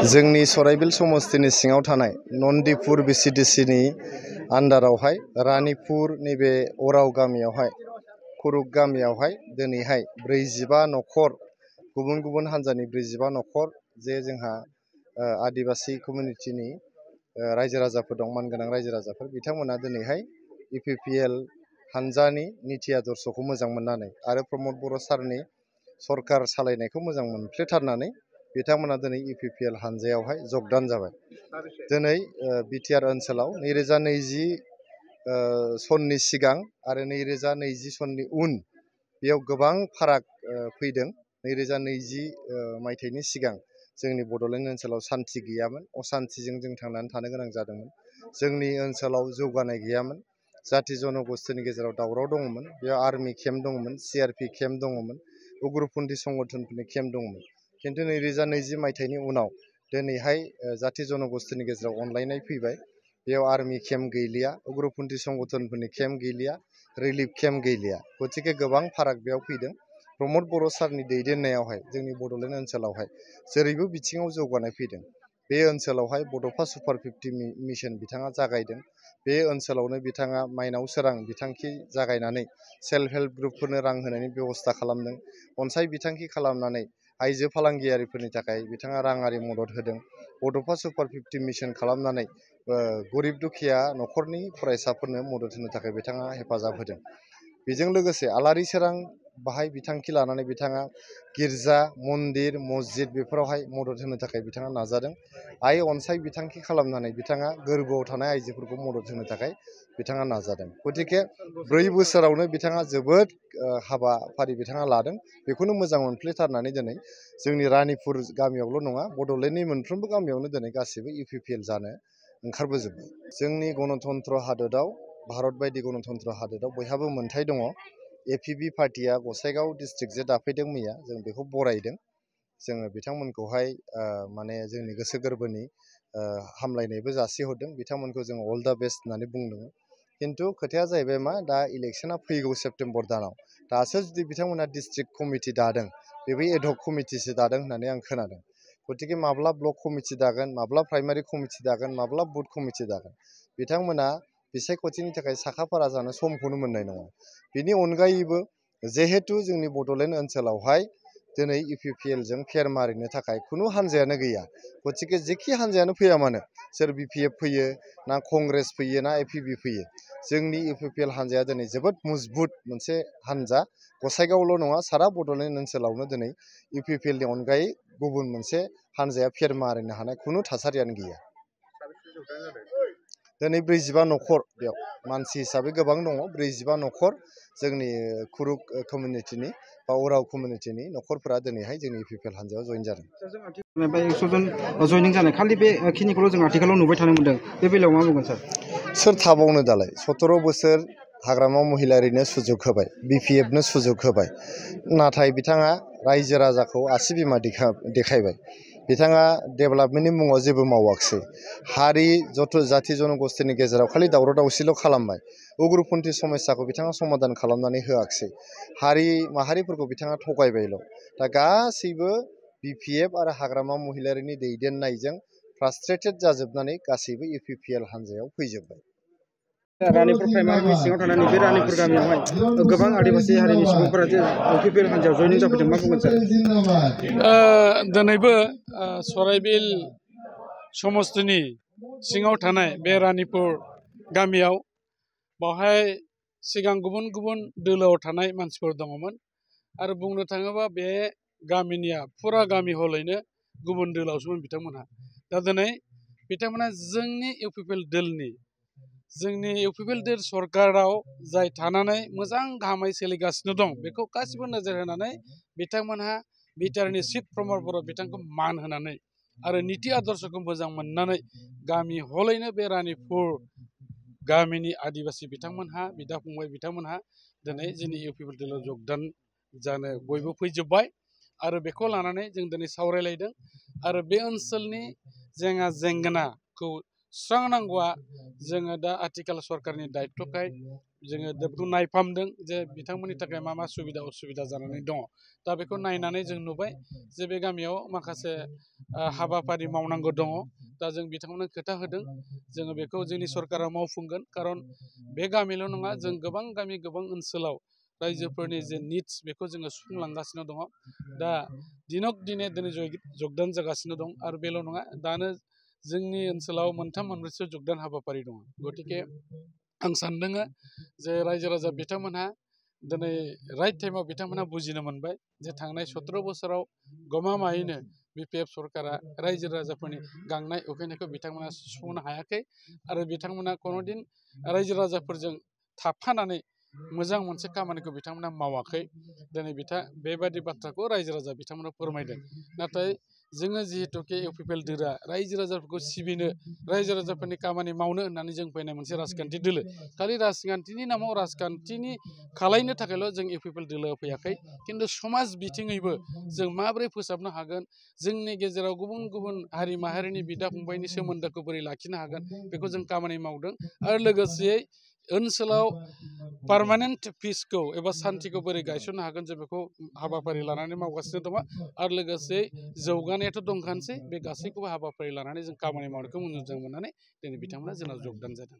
जोंनि सराइबिल समस्तिनि सिङाव थानाय नन्दिपुर बिसिडिसिनि आन्डारावहाय रानिपुर नैबे अराव गामियावहाय कुरुक गामियावहाय दिनैहाय 45 न'खर गुबुन गुबुन हान्जानि 45 न'खर जे जोंहा आदिबासि कमिउनिटिनि रायजो राजाफोर दं, मानगोनां रायजो राजाफोर बिथांमोना दिनैहाय इपिपिएल हान्जानि नीति आदर्शखौ मोजां मोननानै आरो प्रमद बर' सारनि सरकार सालायनायखो मोजां मोनफ्लेथारनानै बिथांमोना दिनै इपिपिएल हान्जायावहाय जगदान जाबाय। दिनै बिटिआर ओनसोलाव 2020 सननि सिगां आरो 2020 सननि उन बेयाव गोबां फाराग फैदों। 2020 मायथाइनि सिगां जोंनि बड'लेण्ड ओनसोलाव सान्थि गैयामोन, असान्थिजों जों थांनानै थानो गोनां जादोंमोन। जोंनि ओनसोलाव जौगानाय गैयामोन, जाति जनगोष्ठीनि गेजेराव दावराव दङमोन, बेयाव आर्मि केम्प दङमोन, सिआरपि केम्प दङमोन, उग्रपन्थी संगठनफोरनि केम्प दङमोन। खिन्थु 2020 मायथाइनि उनाव दिनैहाय जाति जनगोष्ठीनि गेजेराव अनलायनाय फैबाय। बेयाव आर्मि केम्प गैलिया, उग्रपन्थी संगठनफोरनि केम्प गैलिया, रिलिफ केम्प गैलिया। गतिके गोबां फाराग बेयाव फैदों। प्रमद बर' सारनि दैदेननायावहाय जोंनि बड'लेण्ड ओनसोलावहाय जेरैबो बिथिङाव जौगानाय फैदों। बे ओनसोलावहाय बड'फा सुपार 50 मिशन बिथाङा जागायदों। बे ओनसोलावनो बिथाङा माइनाव सोरां बिथांखि जागायनानै सेल्फ हेल्प ग्रुपफोरनो रां होनायनि बेबस्था खालामदों। अनसाय बिथांखि खालामनानै आइजो फालांगियारिफोरनि थाखाय बिथाङा राङारि मदद होदों। बड'फा सुपार 50 मिशन खालामनानै गरिब दुखिया न'खरनि फरायसाफोरनो मदद होनो थाखाय बिथाङा हेफाजाब होदों। बेजों लोगोसे आलारि सोरां बाहाय बिथांखि लानानै बिथाङा गिर्जा, मन्दिर, मस्जिद बेफोरावहाय मदद होनो थाखाय बिथाङा नाजादों। आइ अनसाय बिथांखि खालामनानै बिथाङा गोरबोआव थानाय आइजोफोरखौ मदद होनो थाखाय बिथाङा नाजादों। गतिके 4 बोसोरावनो बिथाङा जोबोद हाबाफारि बिथाङा लादों। बेखौनो मोजां मोनफ्लेथारनानै दिनै जोंनि रानिपुर गामियावल' नङा, बड'लेण्डनि मोनफ्रोमबो गामियावनो दिनै गासिबो इपिपिएल जानो ओंखारबोजोब्बाय। जोंनि गणतन्त्र हादोराव, भारत बायदि गणतन्त्र हादोराव बयहाबो मोनथाय दङ। एपिपि पार्टिया गसाइगाव डिस्ट्रिक्ट जे दाफैदों मैया, जों बेखौ बरायदों। जोङो बिथांमोनखौहाय माने जोंनि गोसो गोरबोनि हामलायनायबो जासिहरदों। बिथांमोनखौ जों अल दा बेस्ट होननानै बुंदों। खिन्थु खोथाया जाहैबाय मा, दा इलेक्सना फैगौ सेप्तेम्बर दानाव। दासो जुदि बिथांमोना डिस्ट्रिक्ट कमिटि दादों, बेबो एडहक कमिटिसो दादों होननानै आं खोनादों। गतिके माब्ला ब्लक कमिटि दागोन, माब्ला प्राइमारि कमिटि दागोन, माब्ला बुथ कमिटि दागोन, बिथांमोना बिसायख'थिनि थाखाय साखाफारा जानो समखौनो मोननाय नङा। बेनि अनगायैबो जिहेथु जोंनि बड'लेण्ड ओनसोलावहाय दिनै इपिपिएलजों फेर मारिनो थाखाय खुनु हान्जायानो गैया। गतिके जेखि हान्जायानो फैया मानो, सोर बिपिएफ फैयो ना कंग्रेस फैयो ना एपिपि फैयो, जोंनि इपिपिएल हान्जाया दिनै जोबोद मजबुत मोनसे हान्जा। गसाइगावल' नङा, सारा बड'लेण्ड ओनसोलावनो दिनै इपिपिएलनि अनगायै गुबुन मोनसे हान्जाया फेर मारिनो हानाय खुनु थासारियानो गैया। दिनै 45 न'खर, बेयाव मानसि हिसाबै गोबां दङ। 45 न'खर जोंनि कुरुक कमिउनिटिनि बा उराव कमिउनिटिनि न'खरफोरा दिनैहाय जोंनि इपिपिएल हान्जायाव जइन जादों। 100 जन जयनिं जानाय खालि बेखिनिखौल' जों आथिखालाव नुबाय थानो मोनदों। बे बेलायाव मा बुंगोन सार? सोर थाबावनो दालाय? 17 बोसोर हाग्रामा महिलारिनो सुजुग होबाय, बिपिएफनो सुजुग होबाय। नाथाय बिथाङा रायजो राजाखौ आसि बिमा देखायबाय। बिथाङा डेभेलपमेन्टनि मुङाव जेबो मावाखिसै। हारि जाति जनगोष्ठीनि गेजेराव खालि दावराव दावसिल' खालामबाय। उग्रपन्थी समस्याखौ बिथाङा समाधान खालामनानै होआखिसै। हारि माहारिफोरखौ बिथाङा थगायबायल'। दा गासैबो बिपिएफ आरो हाग्रामा महिलारिनि दैदेननायजों फ्रास्ट्रेटेड जाजोबनानै गासैबो इपिपिएल हान्जायाव फैजोब्बाय। रानिपुर प्राइमारिनि सिङाव थानानै बे रानिपुर गामियावहाय गोबां आदिबासि हारिनि सुबुंफोरा जे इपिपिएल हान्जायाव जयनिं जाफैदों, मा बुंगोन सार? दिनैबो सराइबिल समस्तिनि सिङाव थानाय बे रानिपुर गामियाव बावहाय सिगां गुबुन गुबुन दोलोआव थानाय मानसिफोर दङमोन। आरो बुंनो थाङोबा बे गामिनिया फुरा गामि हलैनो गुबुन दोलोआवसोमोन बिथांमोनहा। दा दिनै बिथांमोना जोंनि इउपिपिएल दोलनि, जोंनि इउपिपिएल दोल सरकाराव जाय थानानै मोजां गाहामै सोलिगासिनो दं, बेखौ गासिबो नोजोर होनानै बिथांमोनहा बिटिआरनि चिफ प्रमद बर' बिथांखौ मान होनानै आरो नीति आदर्शखौ मोजां मोननानै गामि हलैनो बे रानिपुर गामिनि आदिबासि बिथांमोनहा, बिदा फंबाय बिथांमोनहा दिनै जोंनि इउपिपिएल दोलोआव जगदान जानो बयबो फैजोब्बाय। आरो बेखौ लानानै जों दिनै सावरायलायदों। आरो बे ओनसोलनि जेंनाखौ सुस्रांनांगौआ जोङो दा आथिखाल सरकारनि दायित्वखाय जोङो बेखौ नायफामदों जे बिथांमोननि थाखाय मा मा सुबिदा असुबिदा जानानै दङ दा बेखौ नायनानै जों नुबाय जे बे गामियाव माखासे हाबाफारि मावनांगौ दङ दा जों बिथांमोननो खोथा होदों जोङो बेखौ जोंनि सरकारा मावफुंगोन खारन बे गामिल' नङा जों गोबां गामि गोबां ओनसोलाव रायजोफोरनि जे निड्स बेखौ जोङो सुफुंलांगासिनो दङ दा दिनक दिनै जगदान जागासिनो दं आरो बेल' नङा दानो जोंनि ओनसोलाव मोनथाम मोनब्रैसो जगदान हाबाफारि दङ गतिके आं सानदों जे रायजो राजा बिथांमोनहा दिनै राइट टाइमाव बिथांमोनहा बुजिनो मोनबाय जे थांनाय 17 बोसोराव गमामायैनो BPF सरकारा रायजो राजाफोरनि गांनाय उखैनायखौ बिथांमोना सुफुंनो हायाखै आरो बिथांमोना खुनुदिन रायजो राजाफोरजों थाफानानै मोजां मोनसे खामानिखौ बिथांमोना मावाखै दिनै बेबादि बाथ्राखौ रायजो राजा बिथांमोना फोरमायदों नाथाय जोङो जिहेतुके इउपिपिएल दोलोआ रायजो राजाफोरखौ सिबिनो रायजो राजाफोरनि खामानि मावनो होननानै जों फैनाय मोनसे राजखान्थि दोलो खालि राजखान्थिनि नामाव राजखान्थिनि खालायनो थाखायल' जों इउपिपिएल दोलोआव फैयाखै खिन्थु समाज बिथिङैबो जों माबोरै फोसाबनो हागोन जोंनि गेजेराव गुबुन गुबुन हारि माहारिनि बिदा फंबायनि सोमोन्दोखौ बोरै लाखिनो हागोन बेखौ जों खामानि मावदों आरो लोगोसेयै ओनसोलाव पार्मानेन्ट पिसखौ एबा सान्थिखौ बोरै गायसननो हागोन जों बेखौ हाबाफारि लानानै मावगासिनो दङ आरो लोगोसे जौगानायाथ' दंखानोसै बे गासैखौबो हाबाफारि लानानै जों खामानि मावनायखौ मोजां मोननानै दिनै बिथांमोना जोंनाव जगदान जादों